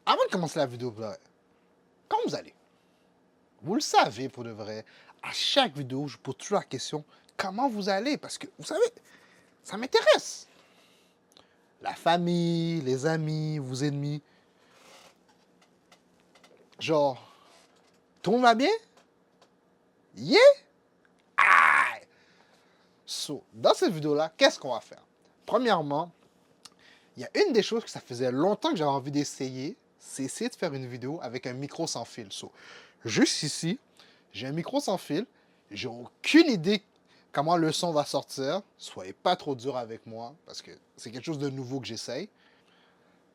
Avant de commencer la vidéo, comment vous allez? Vous le savez pour de vrai. À chaque vidéo, je pose toujours la question, comment vous allez? Parce que, vous savez, ça m'intéresse. La famille, les amis, vos ennemis. Genre, tout le monde va bien? Yeah? Ah! So, dans cette vidéo-là, qu'est-ce qu'on va faire? Premièrement, il y a une des choses que ça faisait longtemps que j'avais envie d'essayer, c'est essayer de faire une vidéo avec un micro sans fil. So, juste ici, j'ai un micro sans fil, j'ai aucune idée comment le son va sortir. Soyez pas trop dur avec moi, parce que c'est quelque chose de nouveau que j'essaye.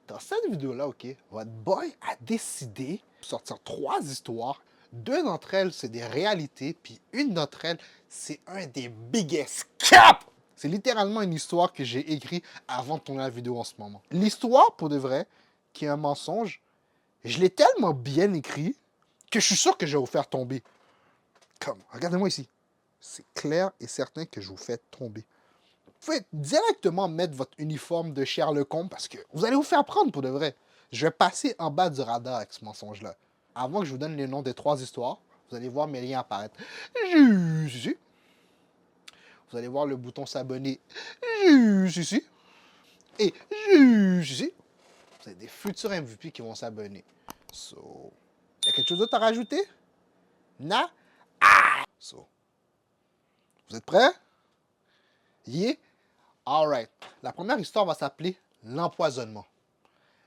Dans cette vidéo-là, OK, votre boy a décidé de sortir 3 histoires. 2 d'entre elles, c'est des réalités, puis une d'entre elles, c'est un des biggest caps! C'est littéralement une histoire que j'ai écrite avant de tourner la vidéo en ce moment. L'histoire, pour de vrai, qui est un mensonge, je l'ai tellement bien écrit que je suis sûr que je vais vous faire tomber. Comme, regardez-moi ici. C'est clair et certain que je vous fais tomber. Vous pouvez directement mettre votre uniforme de Sherlock Holmes parce que vous allez vous faire prendre pour de vrai. Je vais passer en bas du radar avec ce mensonge-là. Avant que je vous donne les noms des 3 histoires, vous allez voir mes liens apparaître. Juste ici. Vous allez voir le bouton s'abonner juste ici. Et juste ici. Vous avez des futurs MVP qui vont s'abonner. So, il y a quelque chose d'autre à rajouter? Na? Ah! So, vous êtes prêts? Yeah? Alright. La première histoire va s'appeler l'empoisonnement.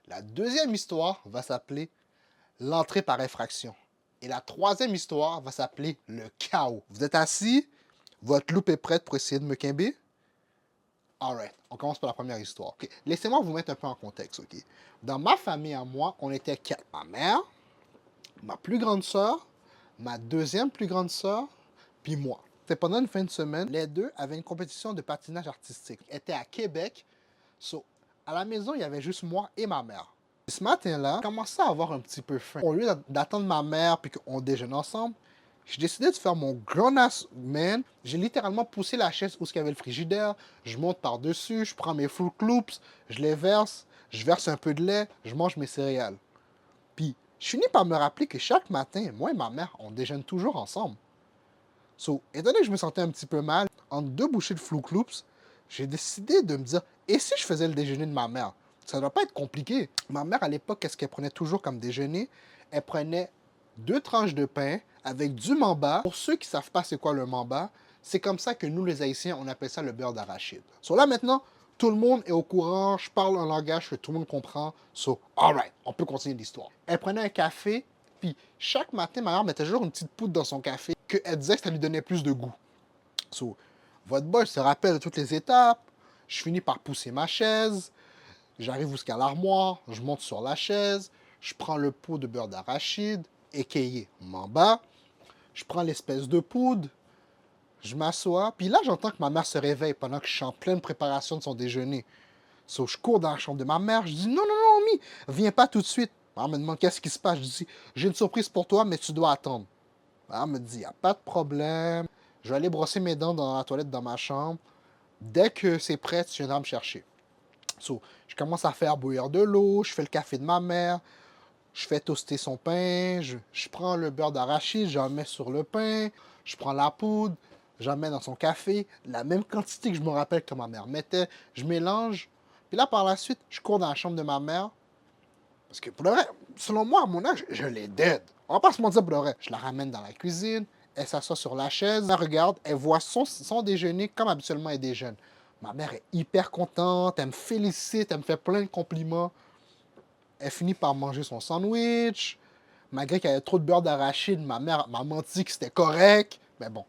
La deuxième histoire va s'appeler l'entrée par infraction. Et la troisième histoire va s'appeler le chaos. Vous êtes assis? Votre loupe est prête pour essayer de me quimber? Alright, on commence par la première histoire. Okay. Laissez-moi vous mettre un peu en contexte. Okay. Dans ma famille à moi, on était 4. Ma mère, ma plus grande sœur, ma deuxième plus grande sœur, puis moi. C'était pendant une fin de semaine, les deux avaient une compétition de patinage artistique. Ils étaient à Québec. So, à la maison, il y avait juste moi et ma mère. Ce matin-là, je commençais à avoir un petit peu faim. Au lieu d'attendre ma mère puis qu'on déjeune ensemble, j'ai décidé de faire mon grown-ass man. J'ai littéralement poussé la chaise où il y avait le frigidaire. Je monte par-dessus, je prends mes Fruit Loops, je les verse, je verse un peu de lait, je mange mes céréales. Puis, je finis par me rappeler que chaque matin, moi et ma mère, on déjeune toujours ensemble. So, étant donné que je me sentais un petit peu mal, entre 2 bouchées de Fruit Loops, j'ai décidé de me dire, et si je faisais le déjeuner de ma mère? Ça ne doit pas être compliqué. Ma mère, à l'époque, qu'est-ce qu'elle prenait toujours comme déjeuner? Elle prenait 2 tranches de pain avec du mamba. Pour ceux qui ne savent pas c'est quoi le mamba, c'est comme ça que nous, les Haïtiens, on appelle ça le beurre d'arachide. So là, maintenant, tout le monde est au courant, je parle un langage que tout le monde comprend. So, alright, on peut continuer l'histoire. Elle prenait un café, puis chaque matin, ma mère mettait toujours une petite poudre dans son café qu'elle disait que ça lui donnait plus de goût. So, votre boy se rappelle de toutes les étapes. Je finis par pousser ma chaise. J'arrive jusqu'à l'armoire. Je monte sur la chaise. Je prends le pot de beurre d'arachide, équayé mamba. Je prends l'espèce de poudre. Je m'assois. Puis là, j'entends que ma mère se réveille pendant que je suis en pleine préparation de son déjeuner. So, je cours dans la chambre de ma mère. Je dis non, non, non, Mimi, viens pas tout de suite. Elle me demande qu'est-ce qui se passe. Je dis j'ai une surprise pour toi, mais tu dois attendre. Elle me dit il n'y a pas de problème. Je vais aller brosser mes dents dans la toilette dans ma chambre. Dès que c'est prêt, tu viendras me chercher. So, je commence à faire bouillir de l'eau, je fais le café de ma mère, je fais toaster son pain, je prends le beurre d'arachide, j'en mets sur le pain, je prends la poudre, j'en mets dans son café, la même quantité que je me rappelle que ma mère mettait, je mélange. Puis là, par la suite, je cours dans la chambre de ma mère, parce que pour le vrai, selon moi, à mon âge, je l'ai dead. On va pas se mentir pour le vrai. Je la ramène dans la cuisine, elle s'assoit sur la chaise, elle regarde, elle voit son déjeuner comme habituellement elle déjeune. Ma mère est hyper contente, elle me félicite, elle me fait plein de compliments. Elle finit par manger son sandwich. Malgré qu'il y avait trop de beurre d'arachide, ma mère m'a menti que c'était correct. Mais bon.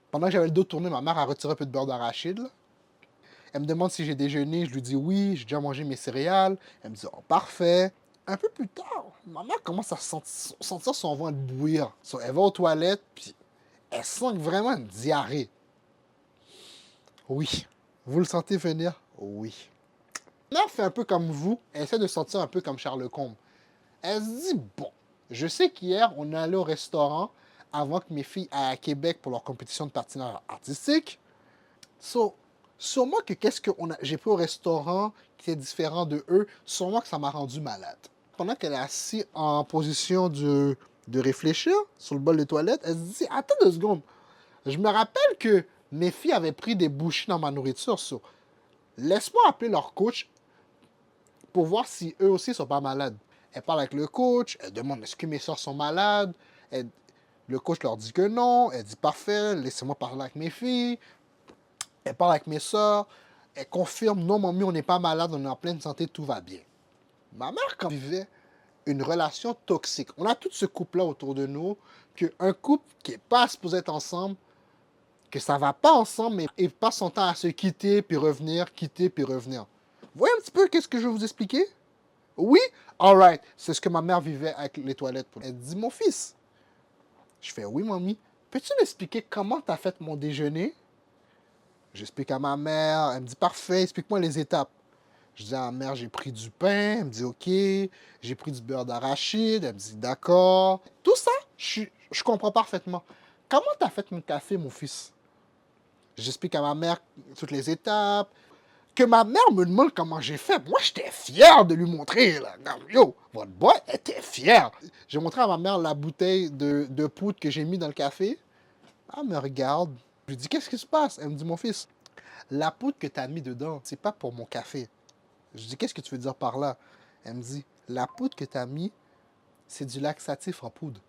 Pendant que j'avais le dos tourné, ma mère a retiré un peu de beurre d'arachide. Elle me demande si j'ai déjeuné, je lui dis oui, j'ai déjà mangé mes céréales. Elle me dit oh, parfait. Un peu plus tard, ma mère commence à sentir son ventre bouillir. So, elle va aux toilettes, puis elle sent vraiment une diarrhée. Oui. Vous le sentez venir? Oui. Ma mère fait un peu comme vous, elle essaie de sentir un peu comme Charles Combe. Elle se dit bon, je sais qu'hier, on est allé au restaurant avant que mes filles aillent à Québec pour leur compétition de patinage artistique. So, sûrement que qu'est-ce que j'ai pris au restaurant qui est différent de eux, sûrement que ça m'a rendu malade. pendant qu'elle est assise en position de réfléchir sur le bol de toilette, elle se dit, attends 2 secondes. Je me rappelle que mes filles avaient pris des bouchées dans ma nourriture. So, laisse-moi appeler leur coach pour voir si eux aussi sont pas malades. Elle parle avec le coach, elle demande est-ce que mes soeurs sont malades. Le coach leur dit que non. Elle dit parfait, laissez-moi parler avec mes filles. Elle parle avec mes soeurs. Elle confirme non, mamie, on n'est pas malade, on est en pleine santé, tout va bien. Ma mère, quand elle vivait une relation toxique, on a tout ce couple-là autour de nous, qu'un couple qui n'est pas supposé être ensemble, que ça va pas ensemble, mais il passe son temps à se quitter, puis revenir, quitter, puis revenir. Vous voyez un petit peu qu'est-ce que je vais vous expliquer? Oui? Alright. C'est ce que ma mère vivait avec les toilettes. Elle dit, mon fils. Je fais, oui, mamie. Peux-tu m'expliquer comment tu as fait mon déjeuner? J'explique à ma mère. Elle me dit, parfait, explique-moi les étapes. Je dis à ma mère, j'ai pris du pain. Elle me dit, OK. J'ai pris du beurre d'arachide. Elle me dit, d'accord. Tout ça, je comprends parfaitement. Comment tu as fait mon café, mon fils? J'explique à ma mère toutes les étapes. Que ma mère me demande comment j'ai fait. Moi, j'étais fier de lui montrer. Là. Yo, votre boy était fier. J'ai montré à ma mère la bouteille de poudre que j'ai mis dans le café. Elle me regarde. Je lui dis, qu'est-ce qui se passe? Elle me dit, mon fils, la poudre que tu as mis dedans, c'est pas pour mon café. Je dis, qu'est-ce que tu veux dire par là? Elle me dit, la poudre que tu as mis, c'est du laxatif en poudre.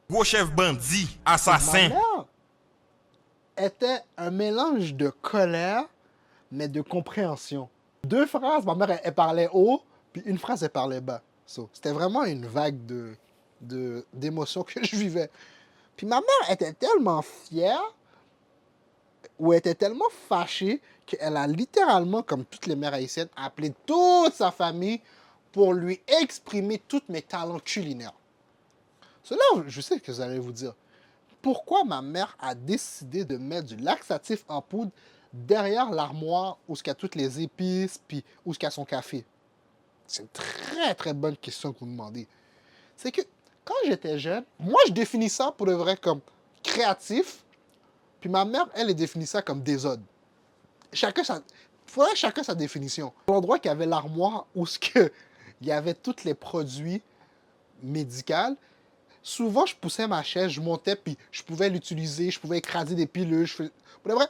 Gros chef bandit, Ma assassin. mère était un mélange de colère, mais de compréhension. 2 phrases, ma mère, elle parlait haut, puis une phrase, elle parlait bas. So, c'était vraiment une vague d'émotions que je vivais. Puis ma mère était tellement fière, ou était tellement fâchée, qu'elle a littéralement, comme toutes les mères haïtiennes, appelé toute sa famille pour lui exprimer tous mes talents culinaires. Cela, je sais que vous allez vous dire, pourquoi ma mère a décidé de mettre du laxatif en poudre derrière l'armoire où il y a toutes les épices, puis où il y a son café? C'est une très, très bonne question que vous me demandez. C'est que quand j'étais jeune, moi, je définis ça pour de vrai comme créatif, puis ma mère, elle définit ça comme désordre. Chacun sa définition. L'endroit qu'il y avait l'armoire où il y avait tous les produits médicaux, souvent, je poussais ma chaise, je montais, puis je pouvais l'utiliser, je pouvais écraser des pilules. Pour de vrai,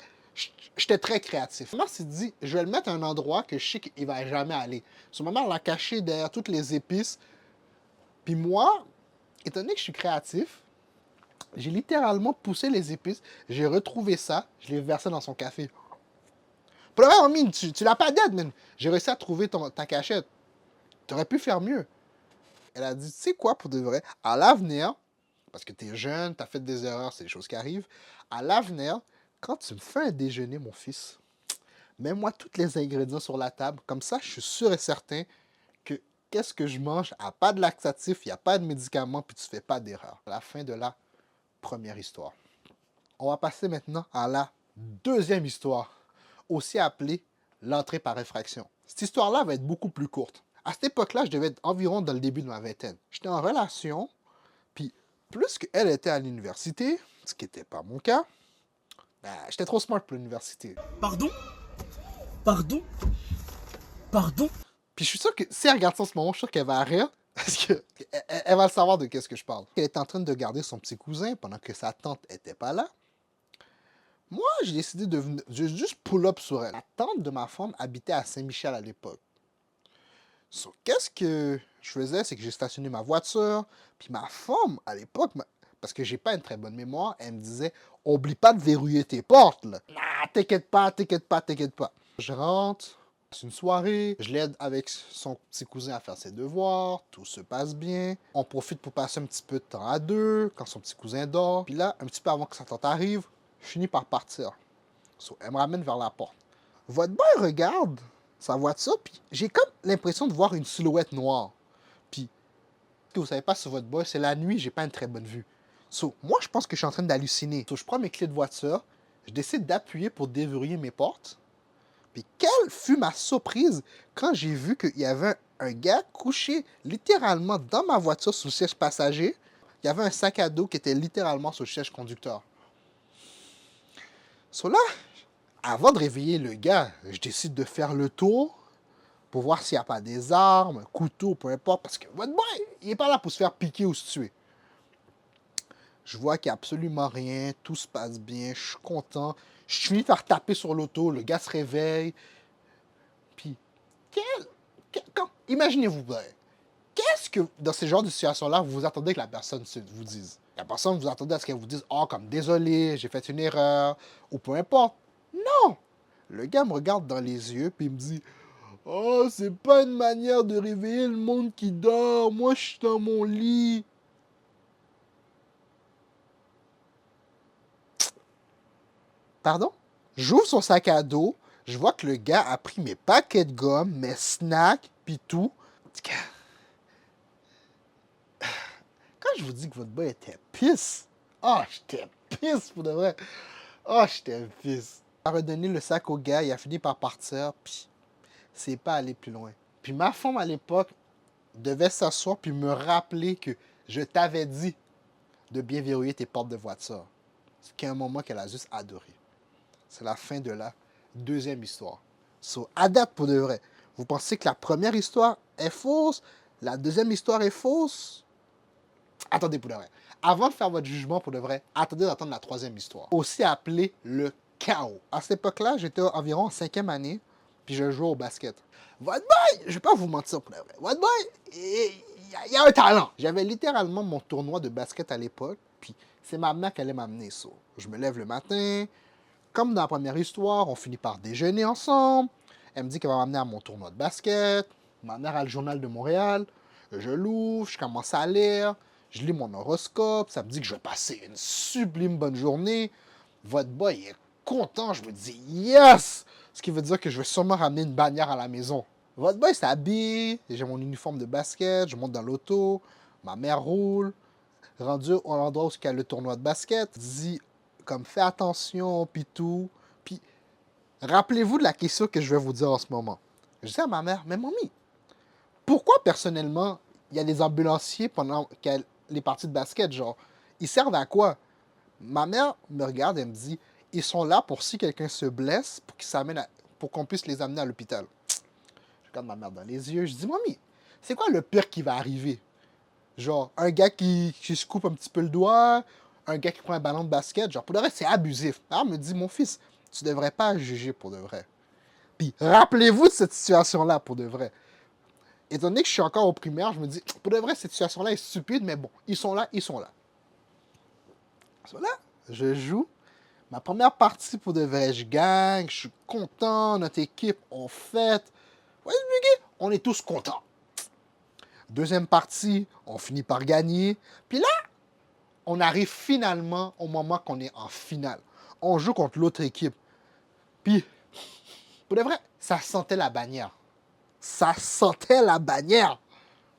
j'étais très créatif. Ma mère s'est dit, je vais le mettre à un endroit que je sais qu'il ne va jamais aller. So, ma mère l'a caché derrière toutes les épices. Puis moi, étant donné que je suis créatif, j'ai littéralement poussé les épices, j'ai retrouvé ça, je l'ai versé dans son café. Pour de vrai, mamie, tu l'as pas dead, man. J'ai réussi à trouver ta cachette. Tu aurais pu faire mieux. Elle a dit, tu sais quoi, pour de vrai, à l'avenir, parce que tu es jeune, tu as fait des erreurs, c'est des choses qui arrivent. À l'avenir, quand tu me fais un déjeuner, mon fils, mets-moi tous les ingrédients sur la table. Comme ça, je suis sûr et certain que qu'est-ce que je mange, il n'y a pas de laxatif, il n'y a pas de médicaments, puis tu ne fais pas d'erreur. La fin de la première histoire. On va passer maintenant à la deuxième histoire, aussi appelée l'entrée par effraction. Cette histoire-là va être beaucoup plus courte. À cette époque-là, je devais être environ dans le début de ma vingtaine. J'étais en relation, puis plus qu'elle était à l'université, ce qui n'était pas mon cas, ben, j'étais trop smart pour l'université. Pardon? Pardon? Pardon? Puis je suis sûr que si elle regarde ça en ce moment, je suis sûr qu'elle va rire, parce qu'elle va le savoir de qu'est-ce que je parle. Elle était en train de garder son petit cousin pendant que sa tante n'était pas là. Moi, j'ai décidé de juste pull-up sur elle. La tante de ma femme habitait à Saint-Michel à l'époque. So, qu'est-ce que je faisais, c'est que j'ai stationné ma voiture, puis ma femme, à l'époque, parce que j'ai pas une très bonne mémoire, elle me disait, oublie pas de verrouiller tes portes, là. Ah, t'inquiète pas, t'inquiète pas, t'inquiète pas. Je rentre, c'est une soirée, je l'aide avec son petit cousin à faire ses devoirs, tout se passe bien. On profite pour passer un petit peu de temps à deux, quand son petit cousin dort. Puis là, un petit peu avant que sa tante arrive, je finis par partir. So, elle me ramène vers la porte. Votre boy regarde sa voiture, puis j'ai comme l'impression de voir une silhouette noire. Puis, ce que vous savez pas sur votre boy, c'est la nuit, j'ai pas une très bonne vue. So, moi, je pense que je suis en train d'halluciner. So, je prends mes clés de voiture, je décide d'appuyer pour déverrouiller mes portes. Puis, quelle fut ma surprise quand j'ai vu qu'il y avait un gars couché littéralement dans ma voiture sous le siège passager. Il y avait un sac à dos qui était littéralement sur le siège conducteur. So là, avant de réveiller le gars, je décide de faire le tour pour voir s'il n'y a pas des armes, un couteau, peu importe, parce que votre boy, il n'est pas là pour se faire piquer ou se tuer. Je vois qu'il n'y a absolument rien, tout se passe bien, je suis content. Je finis par taper sur l'auto, le gars se réveille. Puis, imaginez-vous, qu'est-ce que, dans ce genre de situation-là, vous vous attendez que la personne vous dise? La personne, vous attendez à ce qu'elle vous dise, oh, comme désolé, j'ai fait une erreur, ou peu importe. Non! Le gars me regarde dans les yeux, puis il me dit, oh, c'est pas une manière de réveiller le monde qui dort, moi je suis dans mon lit. Pardon? J'ouvre son sac à dos, je vois que le gars a pris mes paquets de gomme, mes snacks, puis tout. Quand je vous dis que votre boy était pisse, oh, j'étais pisse pour de vrai. Oh, j'étais pisse. Il a redonné le sac au gars, il a fini par partir, puis c'est pas allé plus loin. Puis ma femme à l'époque devait s'asseoir puis me rappeler que je t'avais dit de bien verrouiller tes portes de voiture. C'est un moment qu'elle a juste adoré. C'est la fin de la deuxième histoire. So, à date, pour de vrai, vous pensez que la première histoire est fausse, la deuxième histoire est fausse? Attendez pour de vrai. Avant de faire votre jugement pour de vrai, attendez d'entendre la troisième histoire. Aussi appelée le chaos. À cette époque-là, j'étais environ en 5e année, puis je jouais au basket. Votre boy, je vais pas vous mentir pour de vrai, votre boy, il y a un talent. J'avais littéralement mon tournoi de basket à l'époque, puis c'est ma mère qui allait m'amener ça. Je me lève le matin, comme dans la première histoire, on finit par déjeuner ensemble. Elle me dit qu'elle va m'amener à mon tournoi de basket. Ma mère a le journal de Montréal. Je l'ouvre, je commence à lire. Je lis mon horoscope. Ça me dit que je vais passer une sublime bonne journée. Votre boy est content. Je me dis yes! Ce qui veut dire que je vais sûrement ramener une bannière à la maison. Votre boy s'habille. J'ai mon uniforme de basket. Je monte dans l'auto. Ma mère roule. Rendu à l'endroit où il y a le tournoi de basket. Dit comme fais attention, puis tout. Puis rappelez-vous de la question que je vais vous dire en ce moment. Je dis à ma mère, mais mamie, pourquoi personnellement il y a des ambulanciers pendant les parties de basket, genre, ils servent à quoi? Ma mère me regarde et me dit, ils sont là pour si quelqu'un se blesse, pour qu'on puisse les amener à l'hôpital. Je regarde ma mère dans les yeux, je dis, mamie, c'est quoi le pire qui va arriver? Genre, un gars qui se coupe un petit peu le doigt, un gars qui prend un ballon de basket, genre, pour de vrai, c'est abusif. Elle me dit, mon fils, tu devrais pas juger pour de vrai. Puis, rappelez-vous de cette situation-là, pour de vrai. Étant donné que je suis encore au primaire, je me dis, pour de vrai, cette situation-là est stupide, mais bon, ils sont là, ils sont là. Ils sont là, je joue. Ma première partie, pour de vrai, je gagne, je suis content, notre équipe, on fête. Ouais, on est tous contents. Deuxième partie, on finit par gagner. Puis là, on arrive finalement au moment qu'on est en finale. On joue contre l'autre équipe. Puis, pour de vrai, ça sentait la bannière. Ça sentait la bannière.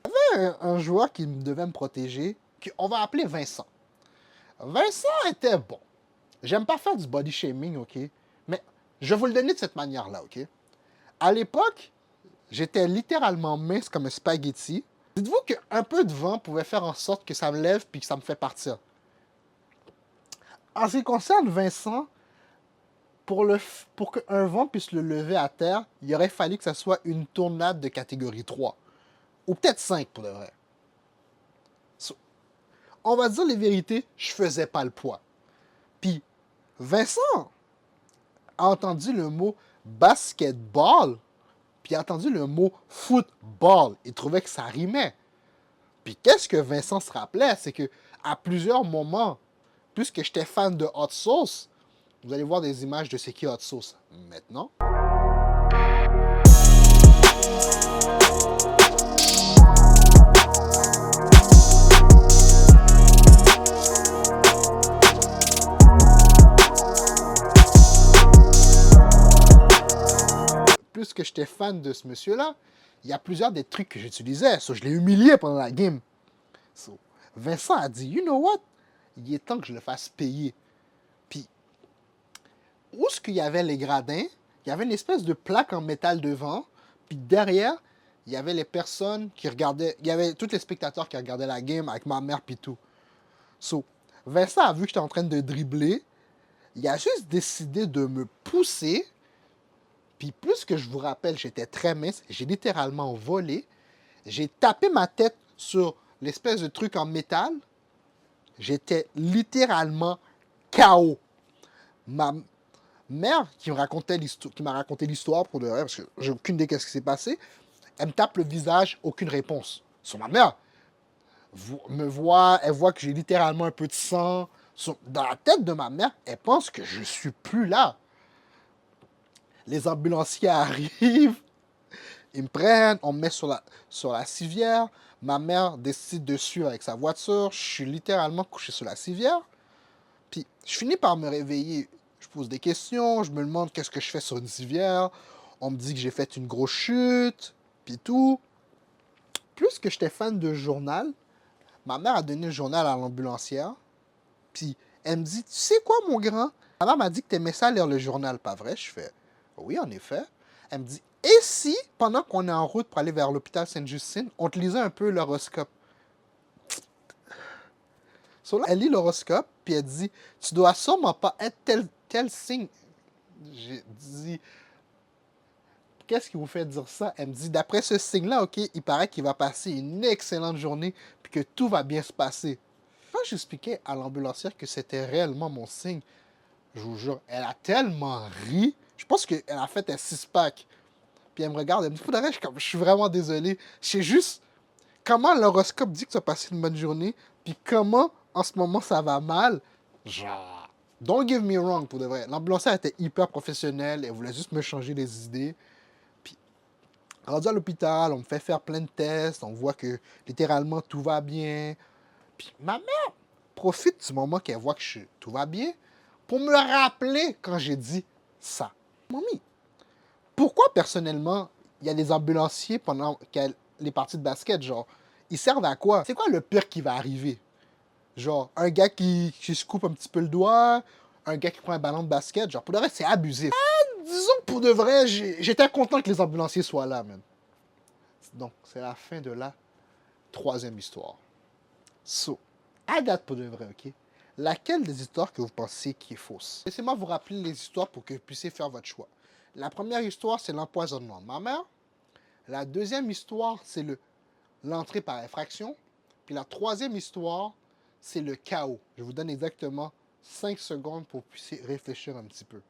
Il y avait un joueur qui devait me protéger, qu'on va appeler Vincent. Vincent était bon. J'aime pas faire du body shaming, OK? Mais je vais vous le donner de cette manière-là, OK? À l'époque, j'étais littéralement mince comme un spaghetti. Dites-vous qu'un peu de vent pouvait faire en sorte que ça me lève puis que ça me fait partir. En ce qui concerne Vincent, pour qu'un vent puisse le lever à terre, il aurait fallu que ça soit une tornade de catégorie 3. Ou peut-être 5 pour de vrai. On va dire les vérités, je faisais pas le poids. Puis, Vincent a entendu le mot basketball, puis a entendu le mot football. Il trouvait que ça rimait. Puis qu'est-ce que Vincent se rappelait, c'est que à plusieurs moments, puisque j'étais fan de Hot Sauce, vous allez voir des images de ce qui est Hot Sauce maintenant. Puisque j'étais fan de ce monsieur-là, il y a plusieurs des trucs que j'utilisais. So, je l'ai humilié pendant la game. So, Vincent a dit, you know what? Il est temps que je le fasse payer. Puis, où est-ce qu'il y avait les gradins? Il y avait une espèce de plaque en métal devant. Puis derrière, il y avait les personnes qui regardaient. Il y avait tous les spectateurs qui regardaient la game avec ma mère puis tout. So, Vincent a vu que j'étais en train de dribbler. Il a juste décidé de me pousser. Puis plus que je vous rappelle, j'étais très mince. J'ai littéralement volé. J'ai tapé ma tête sur l'espèce de truc en métal. J'étais littéralement KO. Ma mère qui m'a raconté l'histoire pour de vrai, parce que j'ai aucune idée de ce qui s'est passé, elle me tape le visage, aucune réponse. Sur ma mère, elle voit que j'ai littéralement un peu de sang. Dans la tête de ma mère, elle pense que je suis plus là. Les ambulanciers arrivent, ils me prennent, on me met sur la civière. Ma mère décide de suivre avec sa voiture. Je suis littéralement couché sur la civière. Puis je finis par me réveiller. Je pose des questions, je me demande qu'est-ce que je fais sur une civière. On me dit que j'ai fait une grosse chute, puis tout. Plus que j'étais fan de journal, ma mère a donné le journal à l'ambulancière. Puis elle me dit, tu sais quoi, mon grand? Ma mère m'a dit que t'aimais ça lire le journal, pas vrai? Je fais, oui, en effet. Elle me dit, et si, pendant qu'on est en route pour aller vers l'hôpital Sainte-Justine, on te lisait un peu l'horoscope? So là, elle lit l'horoscope, puis elle dit, tu dois sûrement pas être tel signe. J'ai dit, qu'est-ce qui vous fait dire ça? Elle me dit, d'après ce signe-là, OK, il paraît qu'il va passer une excellente journée, puis que tout va bien se passer. Quand j'expliquais à l'ambulancière que c'était réellement mon signe, je vous jure, elle a tellement ri. Je pense qu'elle a fait un six-pack. Puis elle me regarde, elle me dit, pour de vrai, je suis vraiment désolé. Je sais juste comment l'horoscope dit que tu vas passer une bonne journée, puis comment, en ce moment, ça va mal. Genre, don't give me wrong, pour de vrai. L'ambulancière était hyper professionnelle, elle voulait juste me changer les idées. Puis, rendu à l'hôpital, on me fait faire plein de tests, on voit que, littéralement, tout va bien. Puis, ma mère profite du moment qu'elle voit que tout va bien pour me rappeler quand j'ai dit ça. Mamie, pourquoi personnellement il y a des ambulanciers pendant qu'il y a les parties de basket, genre, ils servent à quoi? C'est quoi le pire qui va arriver? Genre, un gars qui se coupe un petit peu le doigt, un gars qui prend un ballon de basket, genre, pour de vrai, c'est abusif. Disons que pour de vrai, j'étais content que les ambulanciers soient là, man. Donc, c'est la fin de la troisième histoire. So, à date pour de vrai, ok? Laquelle des histoires que vous pensez qui est fausse? Laissez-moi vous rappeler les histoires pour que vous puissiez faire votre choix. La première histoire, c'est l'empoisonnement de ma mère. La deuxième histoire, c'est l'entrée par effraction. Puis la troisième histoire, c'est le chaos. Je vous donne exactement 5 secondes pour que vous puissiez réfléchir un petit peu.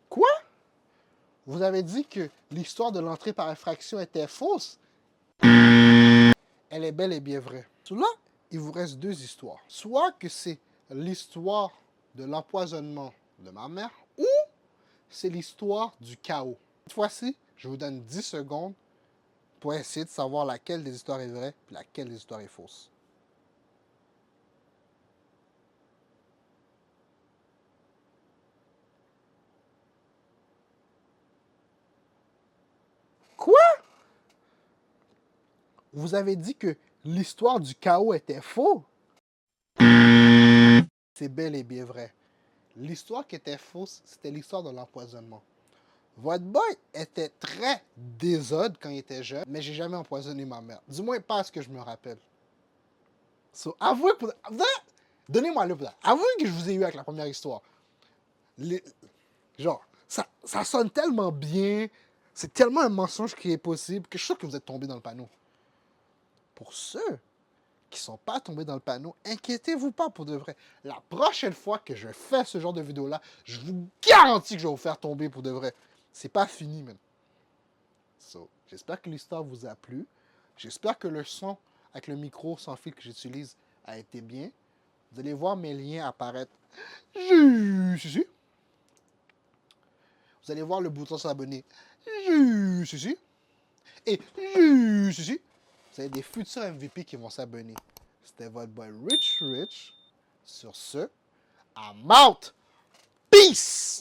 Quoi? Vous avez dit que l'histoire de l'entrée par effraction était fausse? Elle est bel et bien vraie. Là, il vous reste deux histoires. Soit que c'est l'histoire de l'empoisonnement de ma mère, ou c'est l'histoire du chaos. Cette fois-ci, je vous donne 10 secondes pour essayer de savoir laquelle des histoires est vraie et laquelle des histoires est fausse. Quoi? Vous avez dit que l'histoire du chaos était faux? C'est bel et bien vrai. L'histoire qui était fausse, c'était l'histoire de l'empoisonnement. Votre boy était très désode quand il était jeune, mais j'ai jamais empoisonné ma mère. Du moins, pas à ce que je me rappelle. So, avouez que... Donnez-moi le plat. Avouez que je vous ai eu avec la première histoire. Genre, ça sonne tellement bien, c'est tellement un mensonge qui est possible que je suis sûr que vous êtes tombé dans le panneau. Pour ceux qui ne sont pas tombés dans le panneau, inquiétez-vous pas pour de vrai. La prochaine fois que je fais ce genre de vidéo-là, je vous garantis que je vais vous faire tomber pour de vrai. C'est pas fini, man. So, j'espère que l'histoire vous a plu. J'espère que le son avec le micro sans fil que j'utilise a été bien. Vous allez voir mes liens apparaître ici. Vous allez voir le bouton s'abonner ici. Et ici. Vous avez des futurs MVP qui vont s'abonner. C'était votre boy Rich. Sur ce, I'm out. Peace!